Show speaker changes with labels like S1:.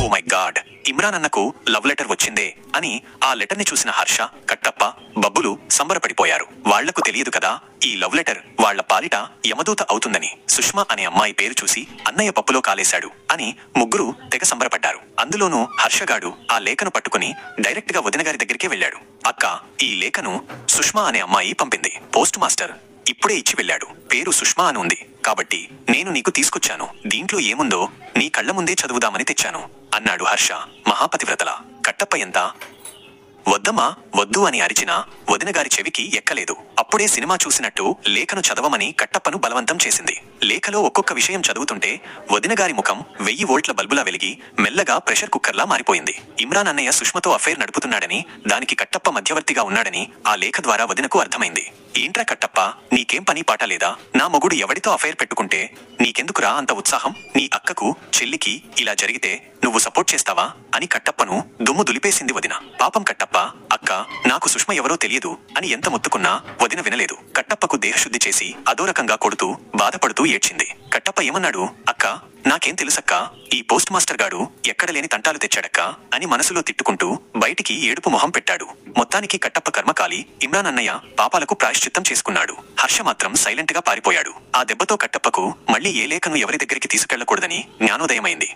S1: Oh my God, Imran అన్నకు love letter వచ్చిందే అని ఆ లెటర్ ని చూసిన హర్ష, కట్టప్ప, బబ్బులు సంబరపడిపోయారు. వాళ్లకు తెలియదు కదా ఈ లవ్ లెటర్ వాళ్ల పాలిట యమదూత అవుతుందని. సుష్మా అనే అమ్మాయి పేరు చూసి అన్నయ్య పప్పులో కాలేశాడు అని ముగ్గురు తెగ సంబరపడ్డారు. అందులోనూ హర్షగాడు ఆ లేఖను పట్టుకుని డైరెక్ట్ గా వదిన గారి దగ్గరికే వెళ్లాడు. అక్క, ఈ లేఖను సుష్మా అనే అమ్మాయి పంపింది. పోస్ట్ మాస్టర్ ఇప్పుడే ఇచ్చి వెళ్ళాడు. పేరు సుష్మా అని ఉంది కాబట్టి నేను నీకు తీసుకొచ్చాను. దీంట్లో ఏముందో నీ కళ్ల ముందే చదువుదామని తెచ్చాను అన్నాడు హర్ష మహాపతివ్రతల. కట్టప్ప ఎంత వద్దమ్మా వద్దు అని అరిచినా వదినగారి చెవికి ఎక్కలేదు. అప్పుడే సినిమా చూసినట్టు లేఖను చదవమని కట్టప్పను బలవంతం చేసింది. లేఖలో ఒక్కొక్క విషయం చదువుతుంటే వదినగారి ముఖం 1000 వోల్ట్ల బల్బులా వెలిగి మెల్లగా ప్రెషర్ కుక్కర్లా మారిపోయింది. ఇమ్రాన్ అన్నయ్య సుష్మతో అఫైర్ నడుపుతున్నాడని, దానికి కట్టప్ప మధ్యవర్తిగా ఉన్నాడని ఆ లేఖ ద్వారా వదినకు అర్థమైంది. ఏంట్రా కట్టప్ప, నీకేం పని పాట లేదా? నా మొగుడు ఎవడితో అఫైర్ పెట్టుకుంటే నీకెందుకురా అంత ఉత్సాహం? నీ అక్కకు చెల్లికి ఇలా జరిగితే నువ్వు సపోర్ట్ చేస్తావా అని కట్టప్పను దుమ్ము దులిపేసింది వదిన. పాపం కట్టప్ప, అక్క నాకు సుష్మ ఎవరో తెలియదు అని ఎంత మొత్తుకున్నా వదిన వినలేదు. కట్టప్పకు దేహశుద్ధి చేసి అదోరకంగా కొడుతూ బాధపడుతూ ఏడ్చింది. కట్టప్ప ఏమన్నాడు? అక్క, నాకేం తెలుసక్క, ఈ పోస్ట్ మాస్టర్ గాడు ఎక్కడ లేని తంటాలు తెచ్చాడక్క అని మనసులో తిట్టుకుంటూ బయటికి ఏడుపు మొహం పెట్టాడు. మొత్తానికి కట్టప్ప కర్మకాలి ఇమ్రాన్ అన్నయ్య పాపాలకు ప్రాయశ్చిత్తం చేసుకున్నాడు. హర్ష మాత్రం సైలెంట్ గా పారిపోయాడు. ఆ దెబ్బతో కట్టప్పకు మళ్లీ ఏ లేఖను ఎవరి దగ్గరికి తీసుకెళ్లకూడదని జ్ఞానోదయమైంది.